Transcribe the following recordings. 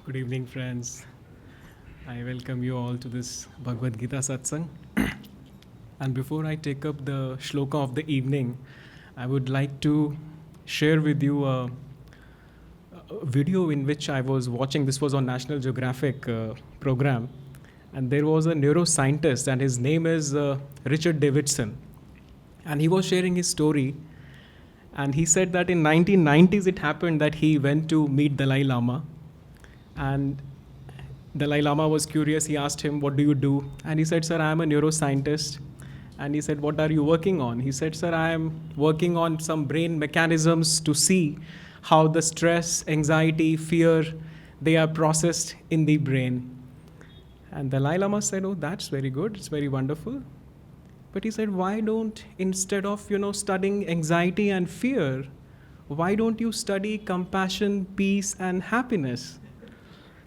Good evening, friends. I welcome you all to this Bhagavad Gita satsang. And before I take up the shloka of the evening, I would like to share with you a video in which I was watching. This was on National Geographic program, and there was a neuroscientist, and his name is Richard Davidson, and he was sharing his story. And he said that in 1990s it happened that he went to meet Dalai Lama, and Dalai Lama was curious. He asked him, "What do you do?" And he said, "Sir, I am a neuroscientist." And he said, "What are you working on?" He said, "Sir, I am working on some brain mechanisms to see how the stress, anxiety, fear, they are processed in the brain." And Dalai Lama said, "Oh, that's very good. It's very wonderful." But he said, "Why don't, instead of, studying anxiety and fear, why don't you study compassion, peace, and happiness?"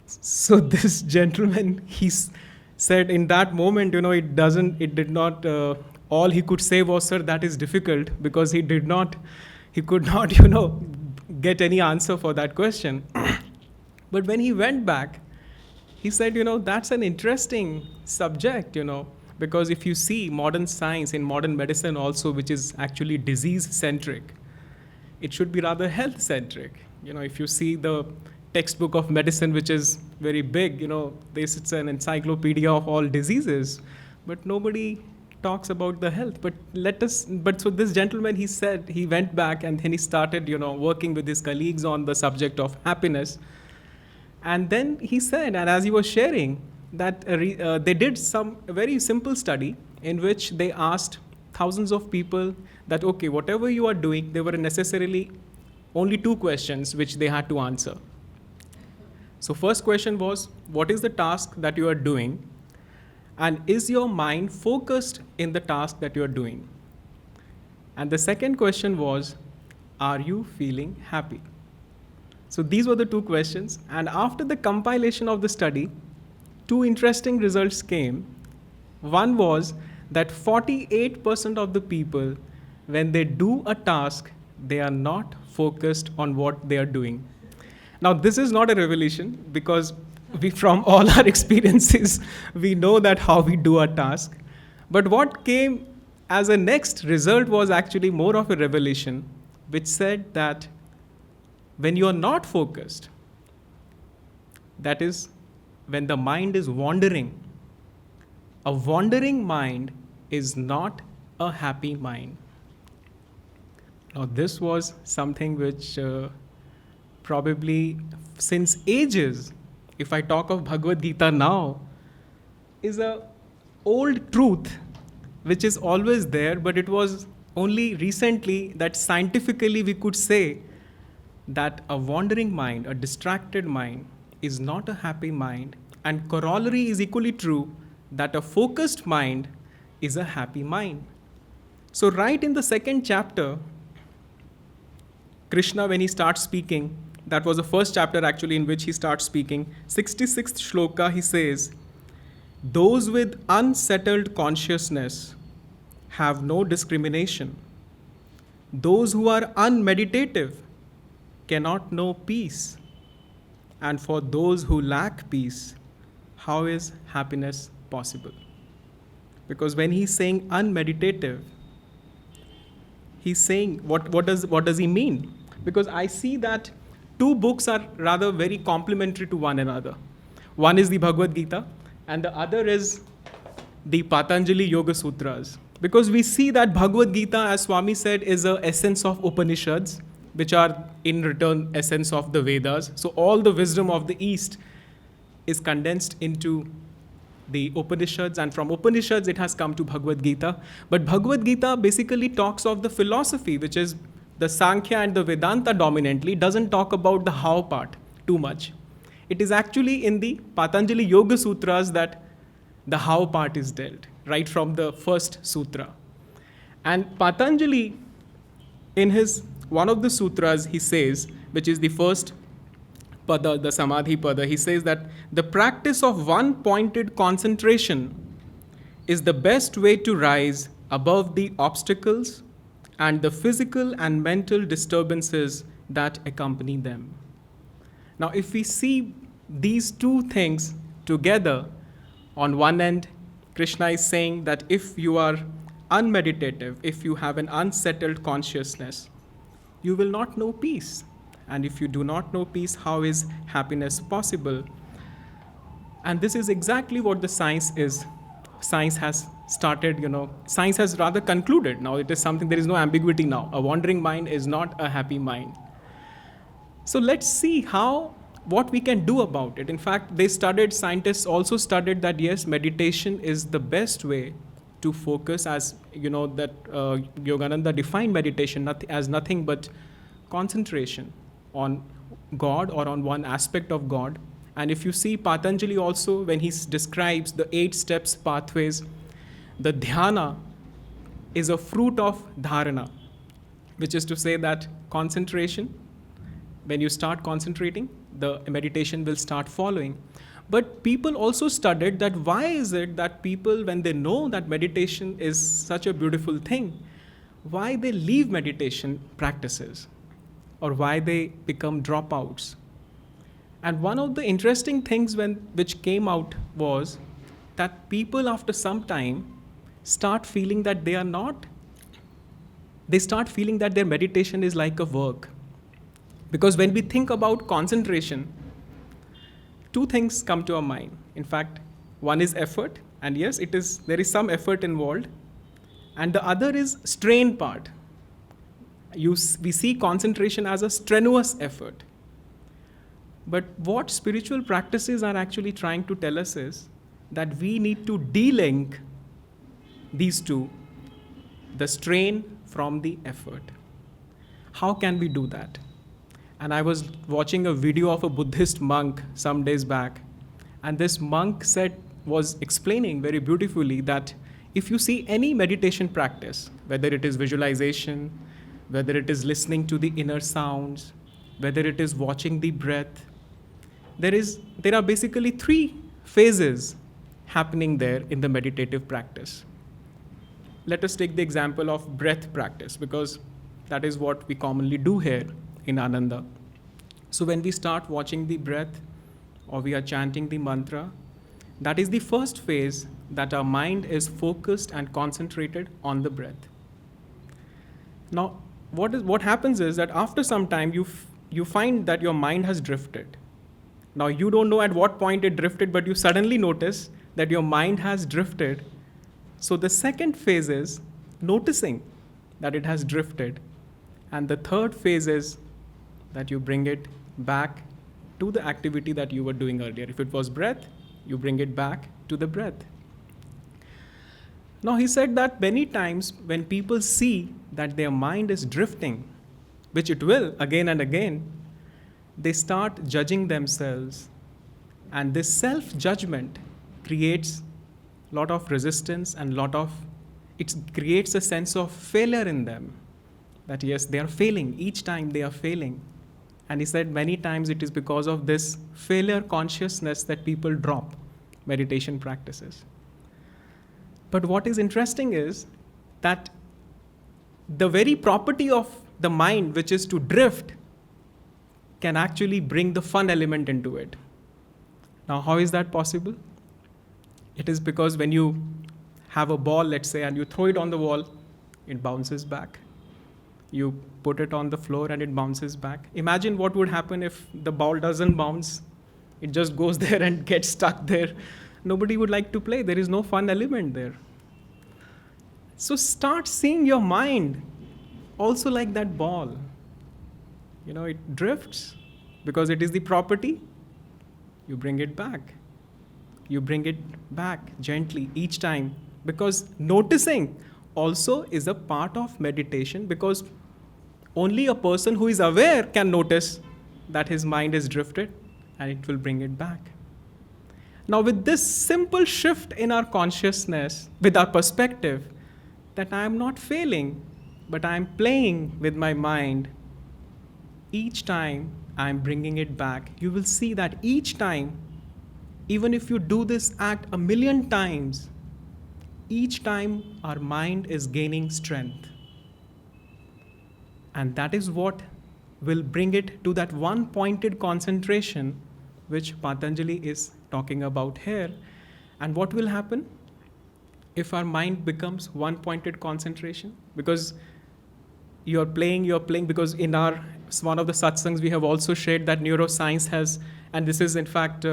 So this gentleman, said in that moment, it did not, all he could say was, "Sir, that is difficult," because he could not, get any answer for that question. But when he went back, he said, "That's an interesting subject, because if you see modern science, in modern medicine also, which is actually disease-centric, it should be rather health-centric. If you see the textbook of medicine, which is very big, it's an encyclopedia of all diseases, but nobody talks about the health. But so this gentleman, he said, he went back and then he started, working with his colleagues on the subject of happiness. And then he said, and as he was sharing, that they did some very simple study in which they asked thousands of people that, okay, whatever you are doing, there were necessarily only two questions which they had to answer. So first question was, what is the task that you are doing? And is your mind focused in the task that you are doing? And the second question was, are you feeling happy? So these were the two questions. And after the compilation of the study, two interesting results came. One was that 48% of the people, when they do a task, they are not focused on what they are doing. Now, this is not a revelation, because from all our experiences, we know that how we do our task. But what came as a next result was actually more of a revelation, which said that when you are not focused, that is, when the mind is wandering, a wandering mind is not a happy mind. Now, this was something which probably since ages, if I talk of Bhagavad Gita now, is a old truth which is always there, but it was only recently that scientifically we could say that a wandering mind, a distracted mind, is not a happy mind, and corollary is equally true that a focused mind is a happy mind. So right in the second chapter, Krishna, when he starts speaking, that was the first chapter actually in which he starts speaking, 66th shloka, he says, "Those with unsettled consciousness have no discrimination. Those who are unmeditative cannot know peace. And for those who lack peace, how is happiness possible?" Because when he's saying unmeditative, he's saying, what does he mean? Because I see that two books are rather very complementary to one another. One is the Bhagavad Gita, and the other is the Patanjali Yoga Sutras. Because we see that Bhagavad Gita, as Swami said, is an essence of Upanishads, which are in return essence of the Vedas. So all the wisdom of the East is condensed into the Upanishads, and from Upanishads it has come to Bhagavad Gita. But Bhagavad Gita basically talks of the philosophy, which is the Sankhya and the Vedanta dominantly, doesn't talk about the how part too much. It is actually in the Patanjali Yoga Sutras that the how part is dealt, right from the first sutra. And Patanjali, in his one of the sutras, he says, which is the first pada, the Samadhi pada, he says that the practice of one pointed concentration is the best way to rise above the obstacles and the physical and mental disturbances that accompany them. Now, if we see these two things together, on one end, Krishna is saying that if you are unmeditative, if you have an unsettled consciousness, you will not know peace. And if you do not know peace, how is happiness possible? And this is exactly what the science is. Science has started, science has rather concluded. Now it is something, there is no ambiguity now. A wandering mind is not a happy mind. So let's see what we can do about it. In fact, scientists also studied that yes, meditation is the best way to focus, as that Yogananda defined meditation as nothing but concentration on God or on one aspect of God. And if you see Patanjali also, when he describes the 8 steps pathways, the dhyana is a fruit of dharana, which is to say that concentration, when you start concentrating, the meditation will start following. But people also studied that why is it that people, when they know that meditation is such a beautiful thing, why they leave meditation practices or why they become dropouts. And one of the interesting things which came out was that people after some time start feeling that they start feeling that their meditation is like a work. Because when we think about concentration, 2 things come to our mind. In fact, one is effort, and yes, there is some effort involved. And the other is strain part. We see concentration as a strenuous effort. But what spiritual practices are actually trying to tell us is that we need to de-link these two, the strain from the effort. How can we do that? And I was watching a video of a Buddhist monk some days back, and this monk was explaining very beautifully that if you see any meditation practice, whether it is visualization, whether it is listening to the inner sounds, whether it is watching the breath, there are basically 3 phases happening there in the meditative practice. Let us take the example of breath practice, because that is what we commonly do here in Ananda. So when we start watching the breath or we are chanting the mantra, that is the first phase, that our mind is focused and concentrated on the breath. Now, what happens is that after some time you find that your mind has drifted. Now you don't know at what point it drifted, but you suddenly notice that your mind has drifted. So the second phase is noticing that it has drifted. And the third phase is that you bring it back to the activity that you were doing earlier. If it was breath, you bring it back to the breath. Now he said that many times when people see that their mind is drifting, which it will again and again, they start judging themselves. And this self-judgment creates a lot of resistance and it creates a sense of failure in them. That yes, they are failing. Each time they are failing. And he said many times it is because of this failure consciousness that people drop meditation practices. But what is interesting is that the very property of the mind, which is to drift, can actually bring the fun element into it. Now, how is that possible? It is because when you have a ball, let's say, and you throw it on the wall, it bounces back. You put it on the floor and it bounces back. Imagine what would happen if the ball doesn't bounce. It just goes there and gets stuck there. Nobody would like to play. There is no fun element there. So start seeing your mind also like that ball. It drifts because it is the property. You bring it back. You bring it back gently each time, because noticing also is a part of meditation, because only a person who is aware can notice that his mind is drifted, and it will bring it back. Now, with this simple shift in our consciousness, with our perspective, that I am not failing, but I am playing with my mind, each time I am bringing it back, you will see that each time, even if you do this act 1,000,000 times, each time our mind is gaining strength. And that is what will bring it to that one pointed concentration which Patanjali is talking about here. And what will happen if our mind becomes one pointed concentration? Because you're playing, because in our one of the satsangs we have also shared that neuroscience has, and this is in fact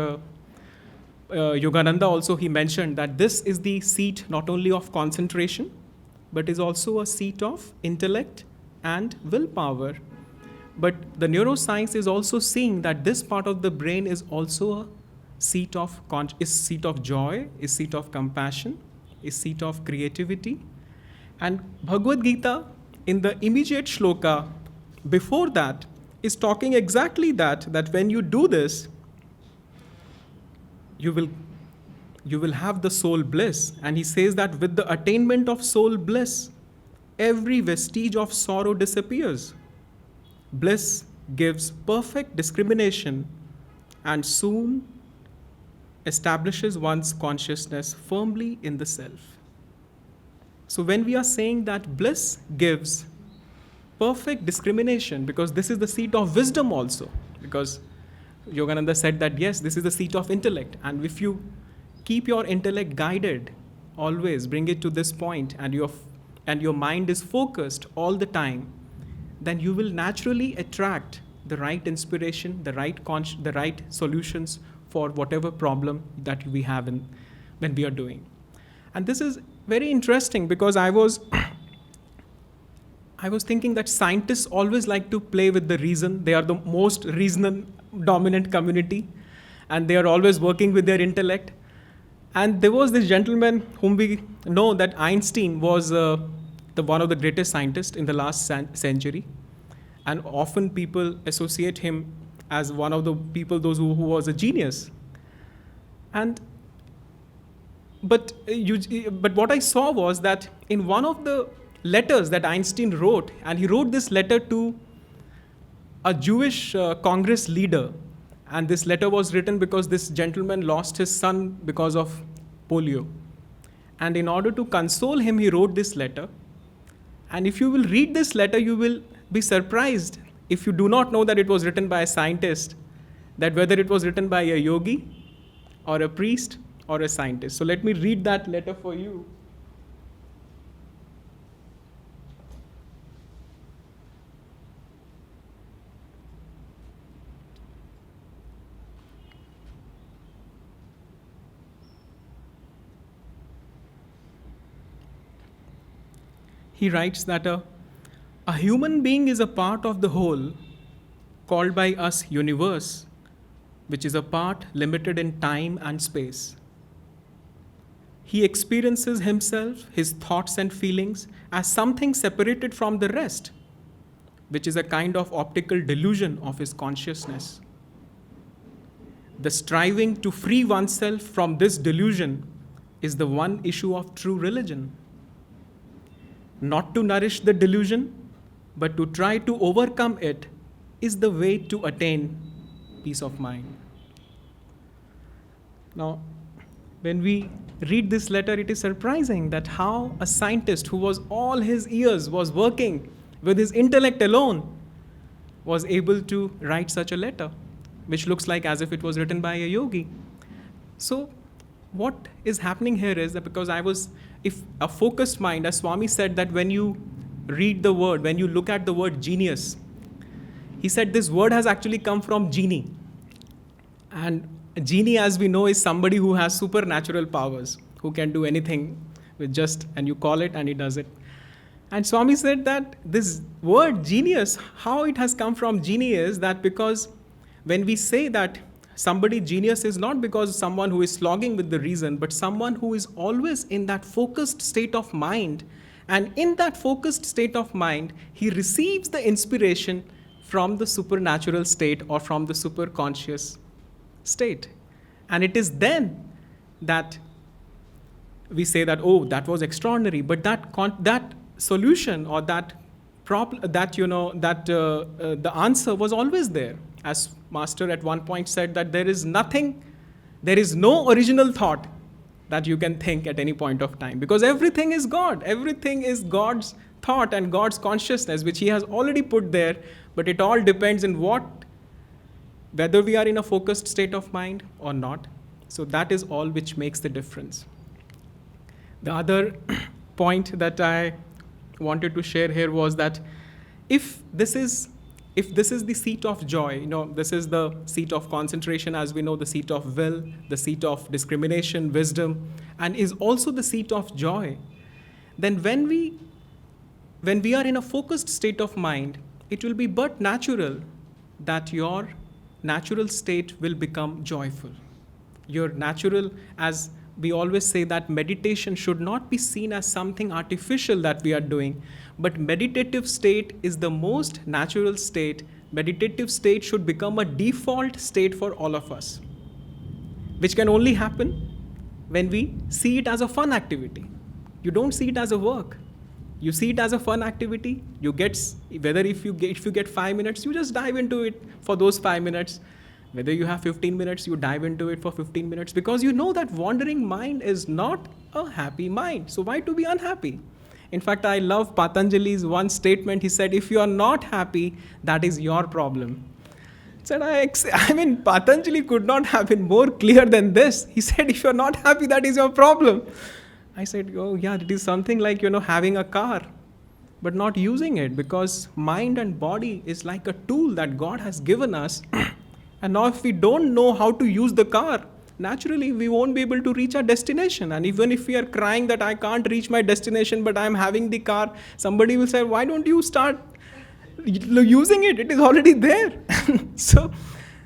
Yogananda also, he mentioned that this is the seat not only of concentration, but is also a seat of intellect and willpower. But the neuroscience is also seeing that this part of the brain is also a seat of seat of joy, is seat of compassion, is seat of creativity. And Bhagavad Gita, in the immediate shloka before that, is talking exactly that when you do this, you will have the soul bliss. And he says that with the attainment of soul bliss, every vestige of sorrow disappears. Bliss gives perfect discrimination and soon establishes one's consciousness firmly in the self. So when we are saying that bliss gives perfect discrimination, because this is the seat of wisdom also, because Yogananda said that yes, this is the seat of intellect, and if you keep your intellect guided, always bring it to this point, and your mind is focused all the time, then you will naturally attract the right inspiration, the right solutions for whatever problem that we have when we are doing. And this is very interesting because I was thinking that scientists always like to play with the reason. They are the most reason dominant community, and they are always working with their intellect. And there was this gentleman whom we know that Einstein was one of the greatest scientists in the last century, and often people associate him as one of the people who was a genius. But what I saw was that in one of the letters that Einstein wrote, and he wrote this letter to a Jewish Congress leader, and this letter was written because this gentleman lost his son because of polio. And in order to console him, he wrote this letter. And if you will read this letter, you will be surprised, if you do not know that it was written by a scientist, that whether it was written by a yogi or a priest or a scientist. So let me read that letter for you. He writes that a human being is a part of the whole called by us universe, which is a part limited in time and space. He experiences himself, his thoughts and feelings as something separated from the rest, which is a kind of optical delusion of his consciousness. The striving to free oneself from this delusion is the one issue of true religion. Not to nourish the delusion, but to try to overcome it is the way to attain peace of mind. Now, when we read this letter, it is surprising that how a scientist who was all his years was working with his intellect alone was able to write such a letter, which looks like as if it was written by a yogi. So what is happening here is that because if a focused mind, as Swami said, that when you read the word, when you look at the word genius, he said this word has actually come from genie. And a genie, as we know, is somebody who has supernatural powers, who can do anything and you call it and he does it. And Swami said that this word genius, how it has come from genie is that because when we say that somebody genius is not because someone who is slogging with the reason, but someone who is always in that focused state of mind. And in that focused state of mind, he receives the inspiration from the supernatural state or from the superconscious state. And it is then that we say that, oh, that was extraordinary. But that solution or the answer was always there. As Master at one point said that there is no original thought that you can think at any point of time, because everything is God. Everything is God's thought and God's consciousness, which he has already put there, but it all depends in what whether we are in a focused state of mind or not. So that is all which makes the difference. The other point that I wanted to share here was that if this is the seat of joy, this is the seat of concentration, as we know, the seat of will, the seat of discrimination, wisdom, and is also the seat of joy, then when we are in a focused state of mind, it will be but natural that your natural state will become joyful. Your natural, as we always say, that meditation should not be seen as something artificial that we are doing, but meditative state is the most natural state. Meditative state should become a default state for all of us, which can only happen when we see it as a fun activity. You don't see it as a work. You see it as a fun activity. You get, whether if you get 5 minutes, you just dive into it for those 5 minutes. Whether you have 15 minutes, you dive into it for 15 minutes, because you know that wandering mind is not a happy mind. So why to be unhappy? In fact, I love Patanjali's one statement. He said, if you are not happy, that is your problem. Patanjali could not have been more clear than this. He said, if you're not happy, that is your problem. I said, oh yeah, it is something like, having a car, but not using it, because mind and body is like a tool that God has given us. And now if we don't know how to use the car, naturally we won't be able to reach our destination. And even if we are crying that I can't reach my destination, but I'm having the car, somebody will say, why don't you start using it? It is already there. So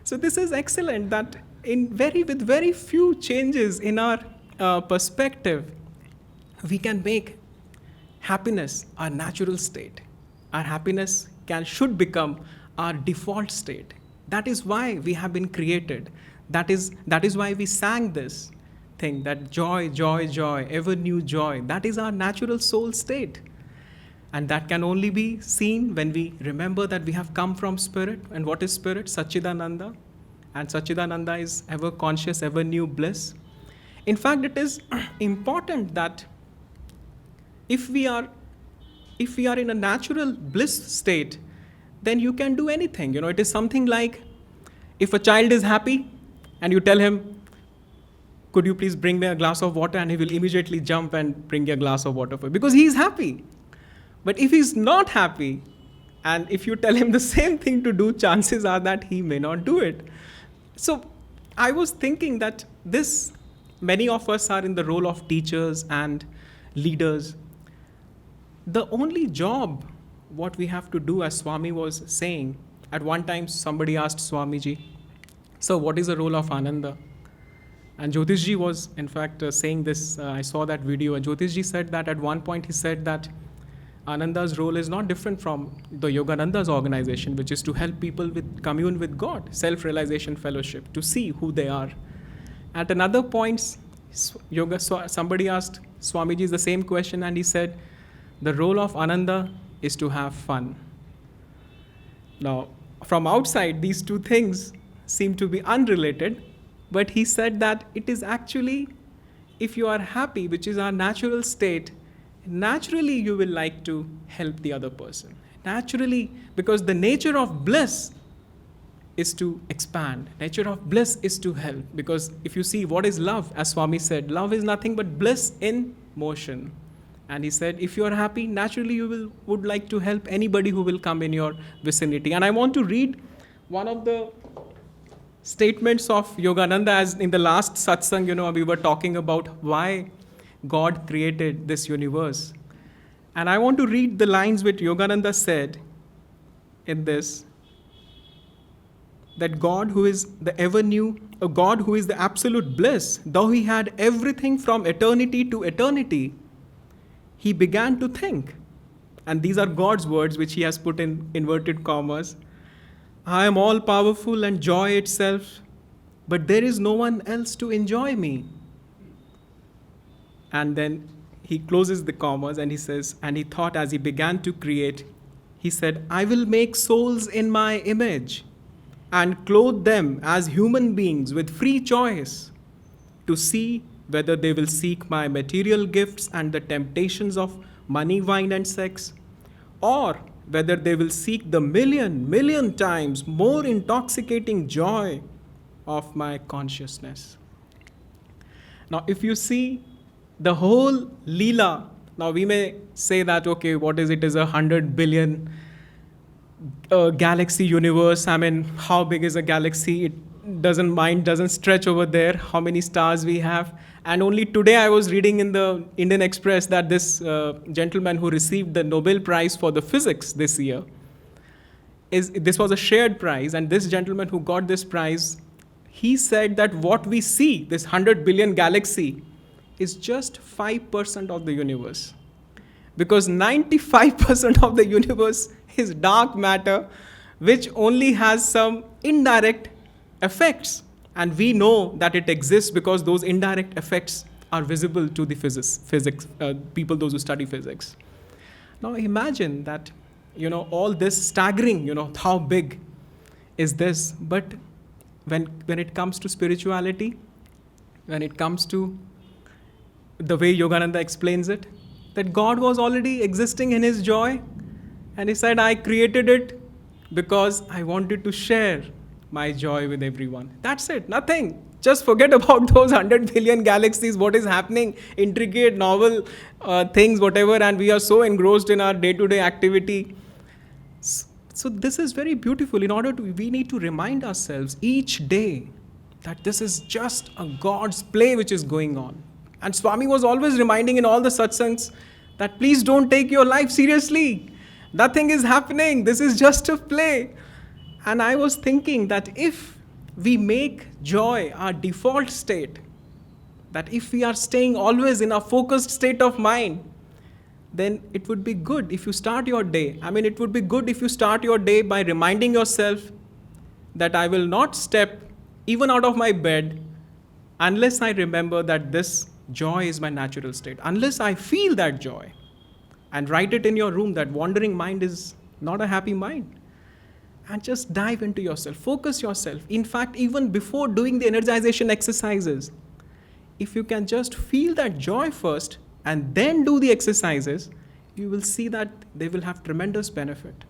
this is excellent, that with very few changes in our perspective, we can make happiness our natural state. Our happiness should become our default state. That is why we have been created. That is why we sang this thing, that joy, joy, joy, ever new joy. That is our natural soul state. And that can only be seen when we remember that we have come from spirit. And what is spirit? Satchidananda. And Satchidananda is ever conscious, ever new bliss. In fact, it is important that if we are in a natural bliss state, then you can do anything. It is something like, if a child is happy and you tell him, could you please bring me a glass of water, and he will immediately jump and bring you a glass of water for you, because he is happy. But if he's not happy, and if you tell him the same thing to do, chances are that he may not do it. So I was thinking that many of us are in the role of teachers and leaders. The only job what we have to do, as Swami was saying, at one time somebody asked Swamiji, so what is the role of Ananda? And Jyotishji was in fact saying this, I saw that video, and Jyotishji said that at one point he said that Ananda's role is not different from the Yogananda's organization, which is to help people commune with God, self-realization fellowship, to see who they are. At another point, somebody asked Swamiji the same question, and he said, the role of Ananda is to have fun. Now, from outside, these two things seem to be unrelated, but he said that it is actually, if you are happy, which is our natural state, naturally you will like to help the other person. Naturally, because the nature of bliss is to expand. Nature of bliss is to help. Because if you see what is love, as Swami said, love is nothing but bliss in motion. And he said, if you are happy, naturally you would like to help anybody who will come in your vicinity. And I want to read one of the statements of Yogananda, as in the last satsang, we were talking about why God created this universe. And I want to read the lines which Yogananda said in this, that God who is the ever new, a God who is the absolute bliss, though he had everything from eternity to eternity, he began to think. And these are God's words which he has put in inverted commas. I am all powerful and joy itself, but there is no one else to enjoy me. And then he closes the commas and he says, and he thought as he began to create, he said, I will make souls in my image and clothe them as human beings with free choice to see whether they will seek my material gifts and the temptations of money, wine, and sex, or whether they will seek the million times more intoxicating joy of my consciousness. Now, if you see the whole Leela, now we may say that, okay, what is it? Is 100 billion galaxy universe. I mean, how big is a galaxy? It doesn't stretch over there, how many stars we have. And only today I was reading in the Indian Express that this gentleman who received the Nobel Prize for the physics this year, this was a shared prize, and this gentleman who got this prize, he said that what we see, this 100 billion galaxy, is just 5% of the universe. Because 95% of the universe is dark matter, which only has some indirect effects. And we know that it exists because those indirect effects are visible to the physics people, those who study physics. Now imagine that, all this staggering, how big is this? But when it comes to spirituality, when it comes to the way Yogananda explains it, that God was already existing in his joy, and he said, I created it because I wanted to share my joy with everyone. That's it, nothing. Just forget about those 100 billion galaxies, what is happening, intricate, novel things, whatever, and we are so engrossed in our day-to-day activity. So this is very beautiful. We need to remind ourselves each day that this is just a God's play which is going on. And Swami was always reminding in all the satsangs that please don't take your life seriously. Nothing is happening. This is just a play. And I was thinking that if we make joy our default state, that if we are staying always in a focused state of mind, then it would be good if you start your day. It would be good if you start your day by reminding yourself that I will not step even out of my bed unless I remember that this joy is my natural state, unless I feel that joy. And write it in your room that wandering mind is not a happy mind. And just dive into yourself, focus yourself. In fact, even before doing the energization exercises, if you can just feel that joy first and then do the exercises, you will see that they will have tremendous benefit.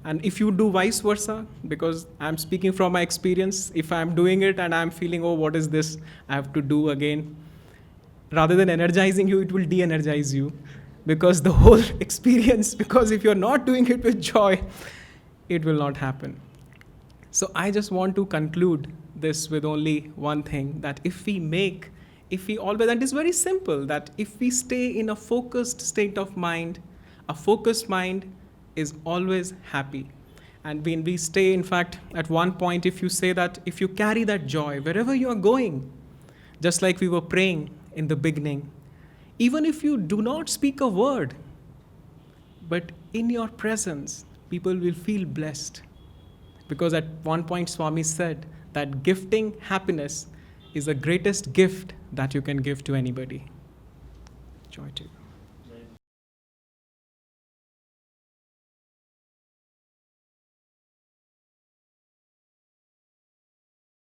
And if you do vice versa, because I'm speaking from my experience, if I'm doing it and I'm feeling, oh, what is this I have to do again? Rather than energizing you, it will de-energize you. Because the whole experience, because if you're not doing it with joy, it will not happen. So I just want to conclude this with only one thing, that if we always, and it's very simple, that if we stay in a focused state of mind, a focused mind is always happy. And when we stay, in fact, at one point, if you say that, if you carry that joy wherever you are going, just like we were praying in the beginning, even if you do not speak a word, but in your presence, people will feel blessed. Because at one point, Swami said that gifting happiness is the greatest gift that you can give to anybody. Joy to you.